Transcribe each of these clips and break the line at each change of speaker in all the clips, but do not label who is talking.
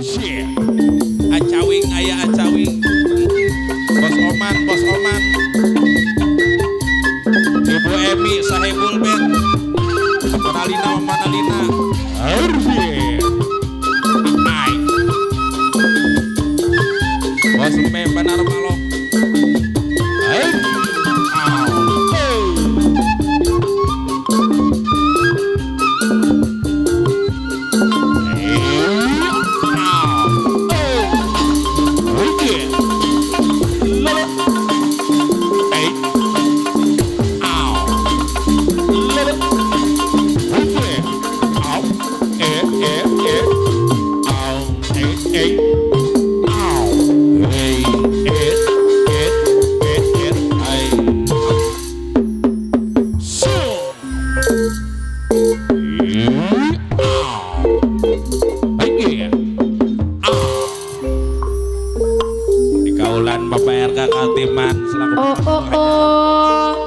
Shit. Acawing aya acawing. Bos Oman. Ibu Emi sahibul ben. Manalina. Arfi. Ai. Bos Mpe benar malok. Ai.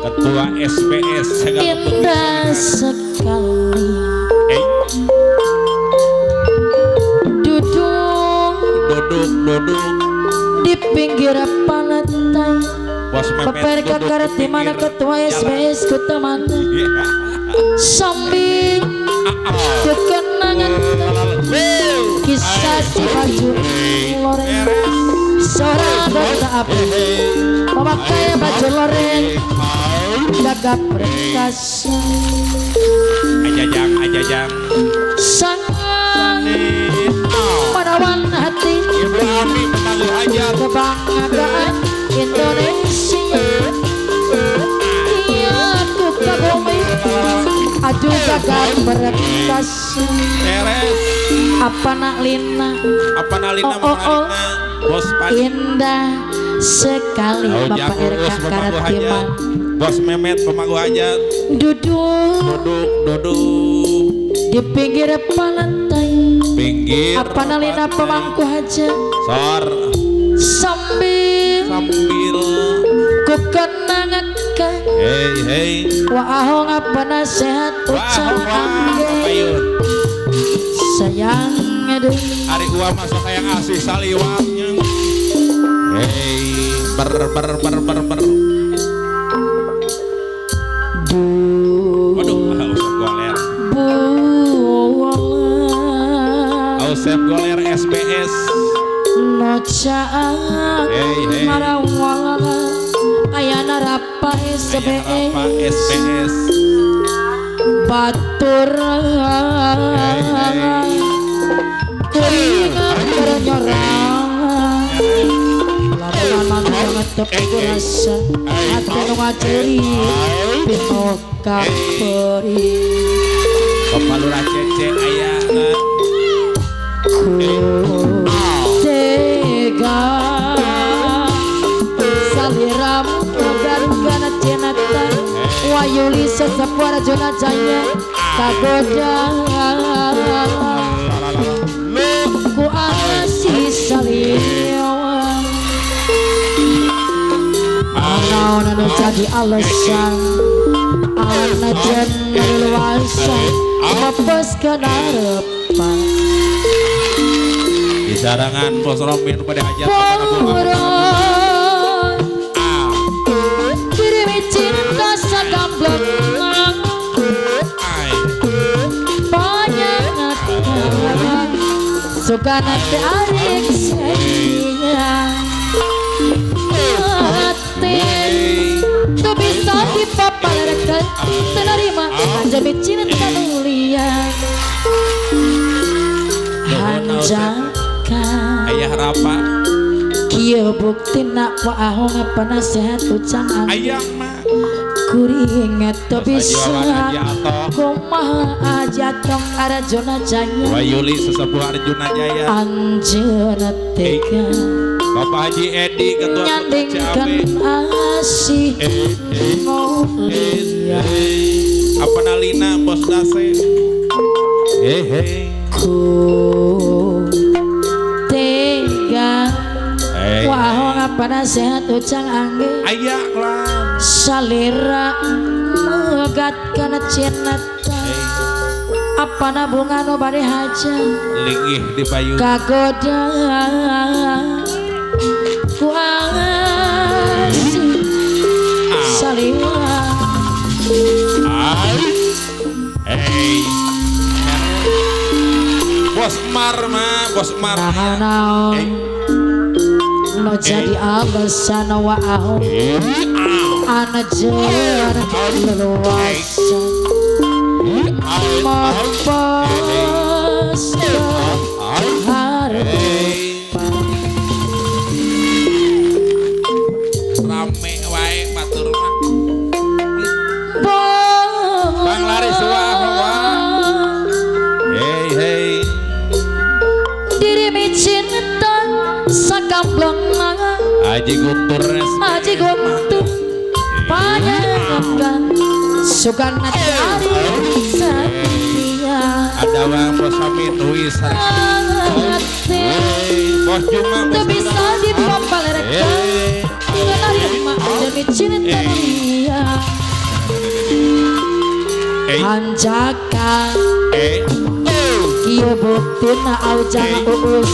Ketua SPS
indah sekali
duduk
di pinggir pantai paper kakar di mana ketua SPS ku teman sambil kekenangan kisah si baju loreng seorang kota api memakai baju loreng gagap perkasa
ajajang
sangat menawan hati
Ibu Ami menangguh hajat
kebanggaan Indonesia iya tuh kagumi aduh gagap perkasa
teres
apa nak lina
Bos Padi
indah sekali Bapak RK Karatiman
Bos Memet pemangku hajat
duduk di pinggir pantai apa nalina pemangku hajat
sor
sambil ku kenangakan
hei
wah ngapa nasehat ucap sayang aduh
hari gua masuk kayak asih saliwangnya hei ber waduh Ausep Goler SPS
nocaan marawala ayana rapa SPS batur kuringan bernyorang lamunan mantan ngetep kurasa hati nu ngajeri pino kaperi
Kepalura cece ayah
tega saliramu garukana cenata wayuli sesepuara jona jaya kagoda ku asih saliwang ana jadi alasan ana jadi luasa mapes kenarapan
di sarangan Bos Romin pada hajat
kirimi cinta sagamblek banyak suka nanti arik sedinya hati tu bisa dipaparkan menerima anjami cinta mulia hanjakan
ayah rapa
kieu bukti nak waahong apa nasehat ucang
ayah mah
kuringat tu bisa kumaha aja tong Arjuna Jaya
Wayuli sesepuh Arjuna Jaya
anjeuna tega
Bapak Haji Edi Ketua
nyandingkan asih mulia
apa nalina Bos Dase
ku tega wahong apa nasehat ucang angge
ayah lah
salira megat kana cinta apa na bunga no bari haja
linggih di payung
kagoda kuasi saliwa
hey Bos Mar
naon no jadi alasan wa ahum ana jer leluasa mampus harapan
rame wae batur mah Bang Laris hey
diri cinta sakambleng
Aji
Guntur panjangkan sugana dari setia
ada wang bos Amin Wis bos Juma
tak bisa dipapalerkan menerima demi cinta dia hanjakan kieu buktina aujana uus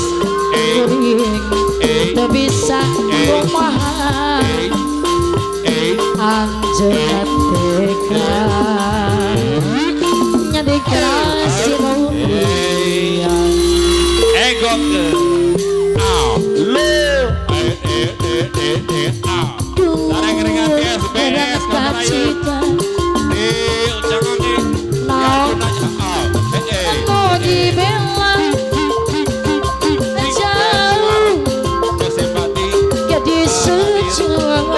kuring tak bisa kumaha anjeunna teka nyadi kerasi rupiah
ego ke sareng ringan SBS
kacikan
jangan nih
mau dibilang jauh jadi sejuang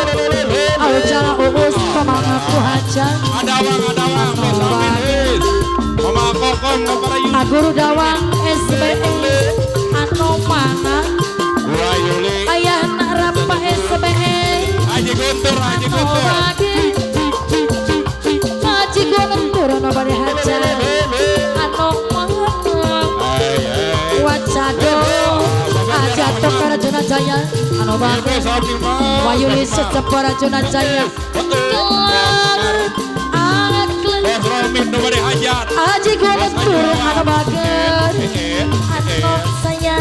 aujana uus pemangaku hajang
ada wang bos Amin Wis Mama Kokom
aguru dawang SBE anu mana ayah nak rampa SBE
Haji Guntur
Haji Guntur anu bari haja anu mana wacado aja tok Arjuna Jaya anu bagus wayuli secep Arjuna Jaya kelar aklen
Bos Romin nu bari hajat
Haji Guntur anu bagus anu saya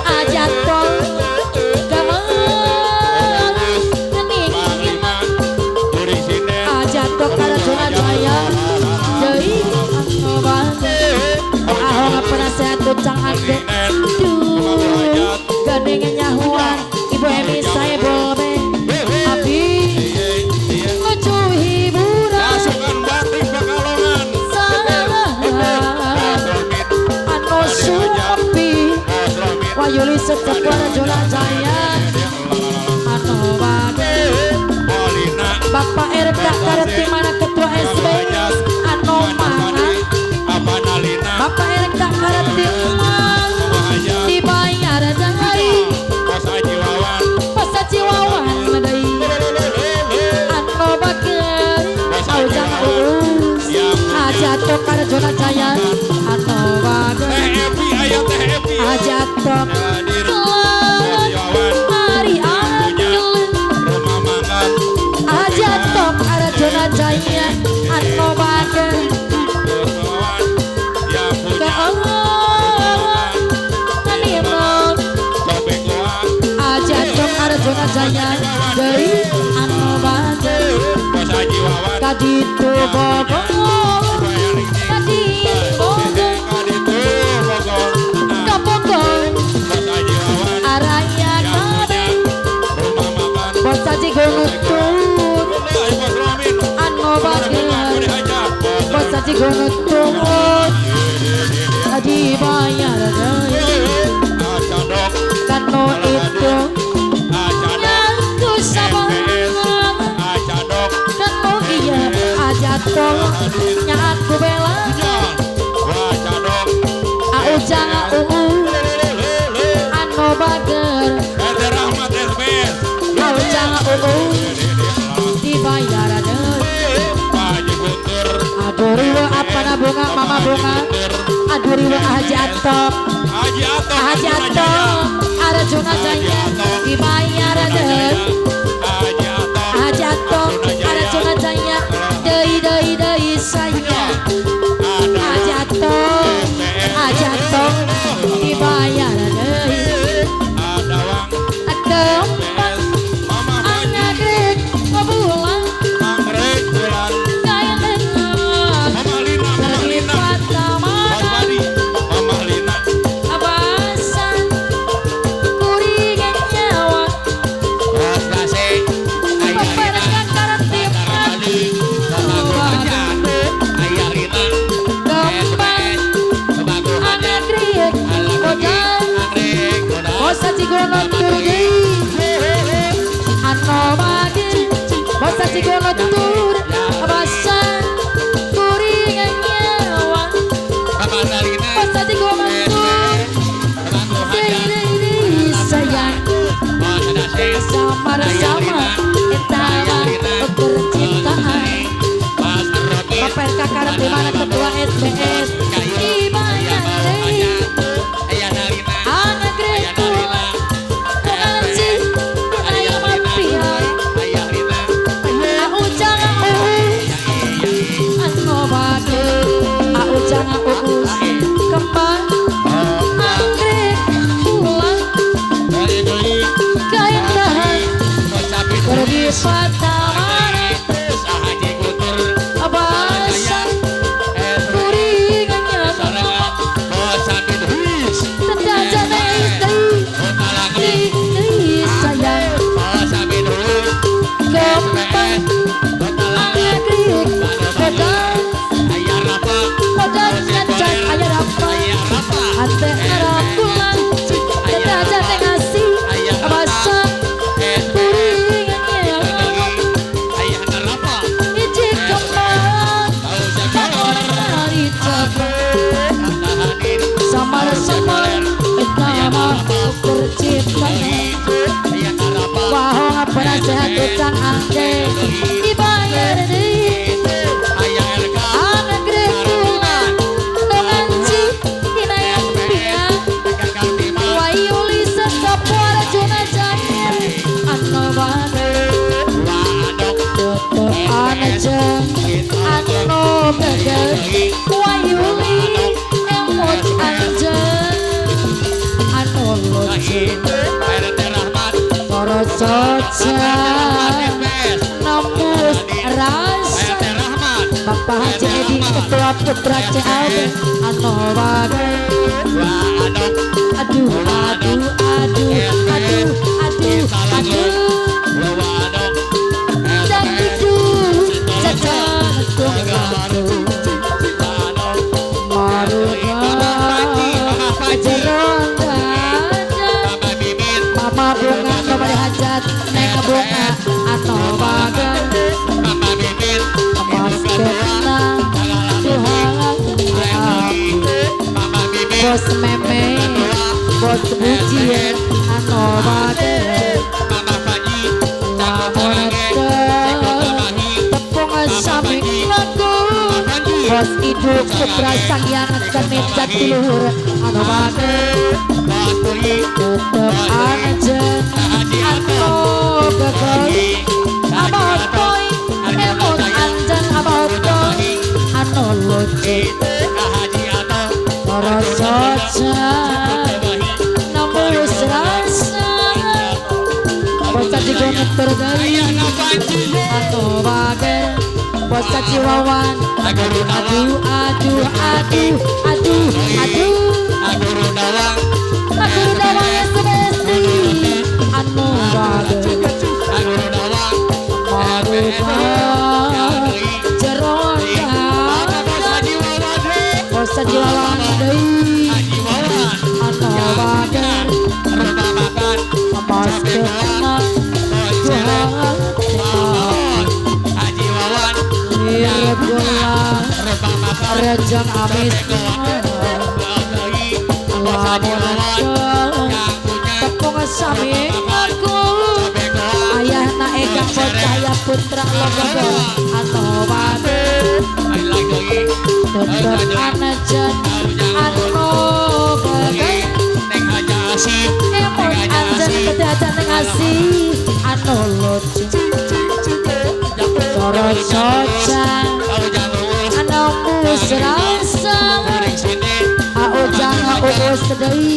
aja tok aja tok Arjuna Jaya deui anu bagus ahong penasehat tucang ade gandeng nyahuan ibu Emi saya bobe abi ngecu hiburan
pasukan batik Pekalongan
anu supi wayuli secep Arjuna Jaya anu bagus Bapak RT kareti mana ketua SB anu mana Bapak RT kareti dibayar dari Pos Haji Wawan medai anu bager aujang uus ajatok Arjuna Jaya anu bager ajatok hari angel ajatok Arjuna Jaya anu bager ajatok Arjuna Jaya deui anu bager kaditu Bogor Kapogor araya kadeng Bos Haji Guntur anu bager Bos Haji Guntur dibayar deui kanu itu nyaku sabar kanu iya aja tol nyaku bela aujang anu bager aujang dibayar deui aduriwa apana bunga mama bunga aduriwa Haji Atop Arjuna Jaya dibayar deui Haji Atop Arjuna Jaya deui saya Haji Atop gono turun ano bagi basa si gono tur basa kuringan nyawa basa si gono tur diri sayang sama-sama kita percintaan paper kakar di mana ketua SBS dibayar anak greku pengaji ayam pihak aku jangan anu bade aku jangan urus kembang anggrek pulang kain tahan pergi patah abasan kuringannya tetaja istri sayang kembang anggrek pedang ngancak ayah apa ate ngarap pulang tetaja ngasih abasan kuringannya iji kembang hari cabut samar-samar nama percintaan wahong penasehat utang angge dibayar di anak grekulan nonganci inayang biang wayuli sekapuar junajanya anu bade tetep anajeng anu begel wayuli emot anjeng anu lucu toro soca nembus rasa Bapak Haji Edi Ketua Putra CLB anu bade aduh aduh aduh aduh aduh aduh dan duduk jajan tunggu maruga jeron dada mama bunga kembali hajat neng bunga anu bagan emas kena Tuhan bos meme bos bujian anu bagan lamun tepung saming lagu bos hidup putra sangyang genit jatiluhur anu bagan tetep anjen anu gegel abotoy emot anjen abotoy anu lucu toro soca nembus rasa bocah digonet tergali anu bager bocah ciwawan aduh aduh aduh aduh aduh aku dawang semesti anu bager maruga jeron bocah ciwawan deui anu bager pas kena Tuhan lir gula rejang amis lamun tepung sami aku ayah na egang bocah putra logogo anu bade tetep anajan anu begel emot anjen kedadan ngasih anu lucu toro soca anu mus rasa jangan uus deui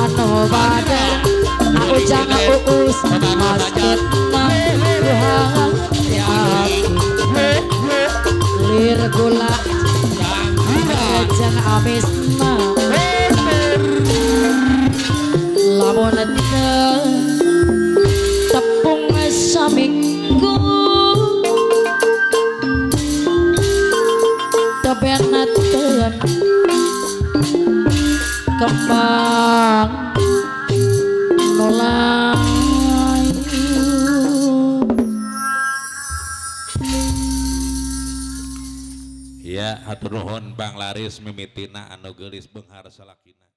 anu bade jangan uus masketna Tuhan lir gula rejang amisna lamun tepung saminggu tebenateun kembang
hatur nuhun Bang Laris mimitina anu geulis beunghar salakina